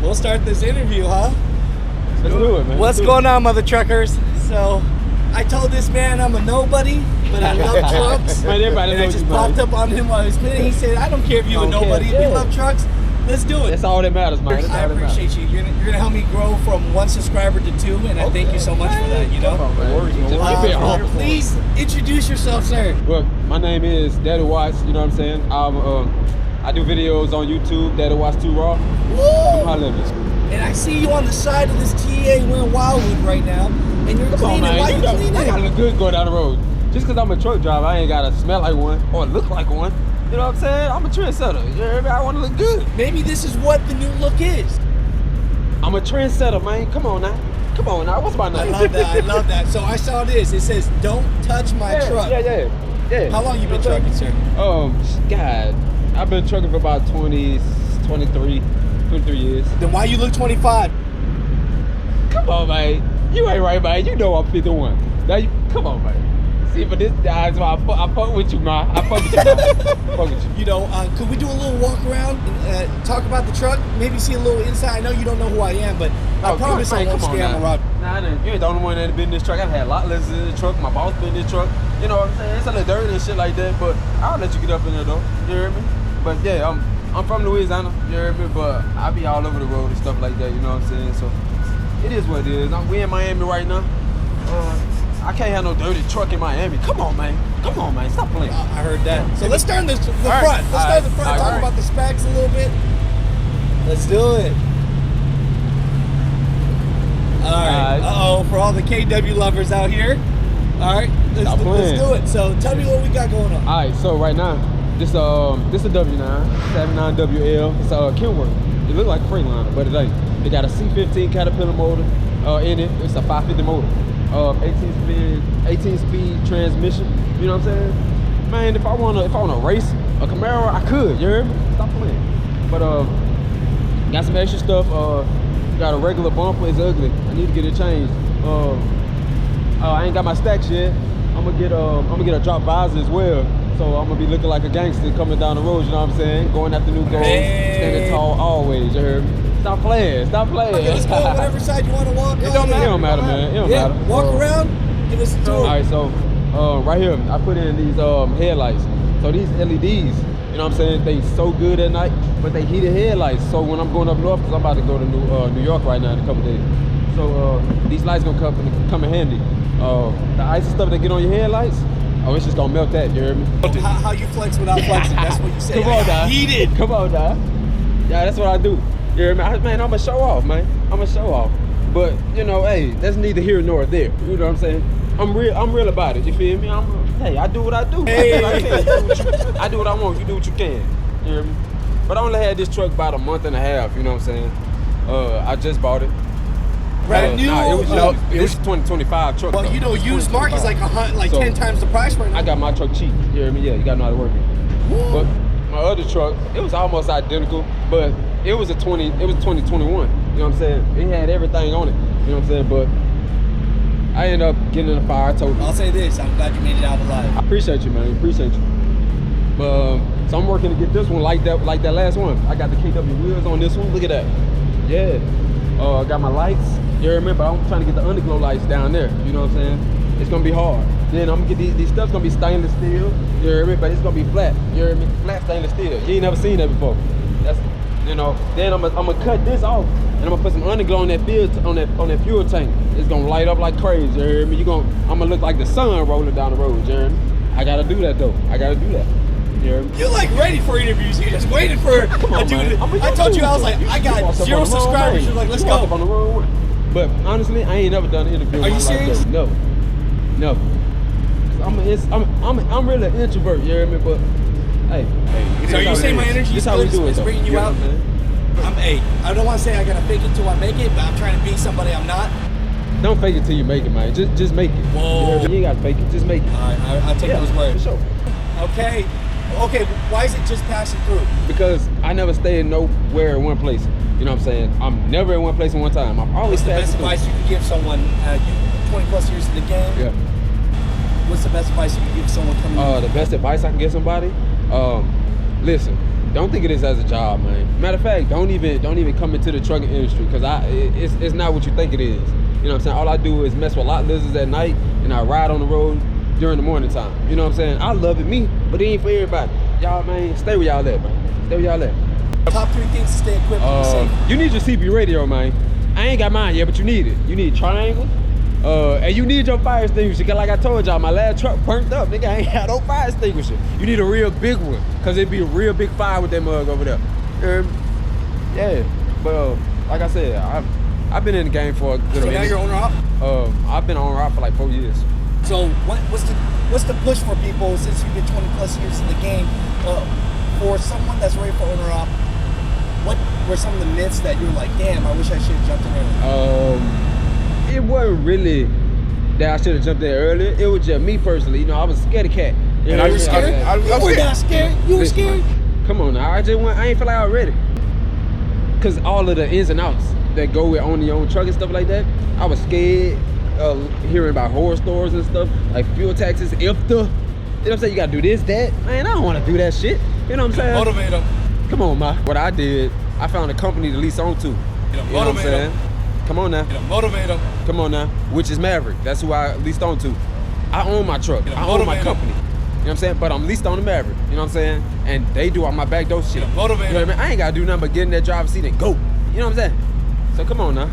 We'll start this interview, huh? Let's do it, man. What's going on, mother truckers? So, I told this man I'm a nobody, but I love trucks. Man, everybody and I knows just you, popped man. up on him while he was spinning. He said, I don't care if you're a nobody. If you love trucks, let's do it. That's all that matters, man. That's I all that matters. appreciate you. You're gonna help me grow from 1 subscriber to 2, and I thank you so much for that. You know. Please introduce yourself, sir. Well, my name is Daddy Watts. You know what I'm saying? I do videos on YouTube. Daddy Watts 2 Raw. Come holler at me. And I see you on the side of this TA we're in Wildwood right now, and you're cleaning. Why you cleaning? I gotta look good going down the road. Just because I'm a truck driver, I ain't gotta smell like one or look like one. You know what I'm saying? I'm a trendsetter. You hear me? I want to look good. Maybe this is what the new look is. I'm a trendsetter, man. Come on now. Come on now. What's my name? I love that. I love that. So I saw this. It says, "Don't touch my truck." Yeah. How long you been trucking, sir? God, I've been trucking for about 23 years. Then why you look 25? Come on, man. You ain't right, man. You know I'm 51. Now come on, man. See, but this guy's why I fuck with you, man. I fuck with you, man. Fuck with you. You know, could we do a little walk around and talk about the truck? Maybe see a little inside. I know you don't know who I am, but I promise I won't scam or rob. Nah, you ain't the only one that been in this truck. I've had a lot less in this truck. My boss been in this truck. You know what I'm saying? It's a little dirty and shit like that, but I'll let you get up in there, though. You hear me? But yeah, I'm from Louisiana. You hear me? But I be all over the road and stuff like that. You know what I'm saying? So it is what it is. We in Miami right now. I can't have no dirty truck in Miami. Come on, man. Come on, man. Stop playing. I heard that. So let's start in the front. Right. Let's start in the front. Talk about the specs a little bit. Let's do it. All right. Uh-oh, for all the KW lovers out here. All right. Let's do it. So tell me what we got going on. All right. So right now, this a W9, 79WL. It's a Kenworth. It look like a Freightliner, but it ain't. They got a C15 Caterpillar motor in it. It's a 550 motor. 18 speed transmission. You know what I'm saying? Man, if I wanna race a Camaro, I could. You hear me? Stop playing. But got some extra stuff. Got a regular bumper. It's ugly. I need to get it changed. I ain't got my stacks yet. I'm gonna get a drop visor as well. So I'm gonna be looking like a gangster coming down the road. You know what I'm saying? Going after new goals, standing tall always. You heard me? Stop playing. Stop playing. Okay, let's go on whatever side you want to walk on. It don't matter, man. It don't matter. Walk around. Give us a tour. All right, so right here, I put in these headlights. So these LEDs, you know what I'm saying? They so good at night, but they heated headlights. So when I'm going up north, because I'm about to go to New York right now in a couple days. So these lights gonna come in handy. The ice and stuff that get on your headlights, it's just gonna melt that. You hear me? How you flex without flexing? That's what you say. Come on, dog. Heated. Come on, dog. Yeah, that's what I do. You hear me? Man, I'm a show off, man. I'm a show off. But you know, hey, that's neither here nor there. You know what I'm saying? I'm real about it. You feel me? Hey, I do what I do. Hey. I do what I want. You do what you can. You hear me? But I only had this truck about a month and a half. You know what I'm saying? I just bought it. Brand new. It was 2025 truck. Well, you know, used market's like 10 times the price right now. I got my truck cheap. You hear me? Yeah, you gotta know how to work it. Woo. But my other truck, it was almost identical, but it was 2021. You know what I'm saying? It had everything on it. You know what I'm saying? But I ended up getting in a fire. I told you. I'll say this: I'm glad you made it out alive. I appreciate you, man. Appreciate you. But so I'm working to get this one like that last one. I got the KW wheels on this one. Look at that. Yeah. I got my lights. You remember? I'm trying to get the underglow lights down there. You know what I'm saying? It's gonna be hard. Then I'm gonna get these stuff's gonna be stainless steel. You hear me? But it's gonna be flat. You hear me? Flat stainless steel. You ain't never seen that before. That's, you know. Then I'm gonna cut this off and I'm gonna put some underglow on that fuel tank. It's gonna light up like crazy. You hear me? I'm gonna look like the sun rolling down the road. You hear me? I gotta do that though. I gotta do that. You hear me? You're like ready for interviews. You're just waiting for a dude. I told you I was like, I got 0 subscribers. You're like, let's go. On the wrong one. But honestly, I ain't never done an interview. Are you serious? No. I'm really an introvert, you hear me? But hey. So are you saying my energy is bringing you out? I don't want to say I gotta fake it till I make it, but I'm trying to be somebody I'm not. Don't fake it till you make it, man. Just make it. Whoa. You ain't gotta fake it. Just make it. All right, I'll take those words. For sure. Okay. Why is it just passing through? Because I never stay in nowhere in one place. You know what I'm saying? I'm never in one place at one time. I'm always What's the best advice you can give someone? 20 plus years in the game. Yeah. What's the best advice you can give someone coming in? The best advice I can give somebody? Listen, Don't think of this as a job, man. Matter of fact, don't even come into the trucking industry, because it's not what you think it is. You know what I'm saying? All I do is mess with lot lizards at night, and I ride on the road during the morning time. You know what I'm saying? I love it, me, but it ain't for everybody. Y'all, man, stay where y'all at, man. Stay where y'all at. Top 3 things to stay equipped and safe. You need your CB radio, man. I ain't got mine yet, but you need it. You need triangle. And you need your fire extinguisher, cause like I told y'all, my last truck burnt up. Nigga, I ain't had no fire extinguisher. You need a real big one, cause it'd be a real big fire with that mug over there. Yeah, but like I said, I've been in the game for a good So now you're owner op? I've been owner op for like 4 years. So what's the push for people since you've been 20 plus years in the game? For someone that's ready for owner op, what were some of the myths that you were like, damn, I wish I should have jumped in earlier? It wasn't really that I should have jumped in earlier. It was just me personally. You know, I was scared of cat. You know, you were scared? You were not scared? You were scared? Come on now, I ain't feel like I was ready. Cause all of the ins and outs that go with owning your own truck and stuff like that, I was scared hearing about horror stories and stuff, like fuel taxes, you know what I'm saying? You gotta do this, that. Man, I don't wanna do that shit. You know what I'm saying? Motivate them. Come on, ma. What I did, I found a company to lease on to. You know what I'm saying? Come on now. Motivate them. Come on now. Which is Maverick. That's who I leased on to. I own my truck. I own my company. You know what I'm saying? But I'm leased on the Maverick. You know what I'm saying? And they do all my back door shit. You know what I mean? I ain't gotta do nothing but get in that driver's seat and go. You know what I'm saying? So come on now.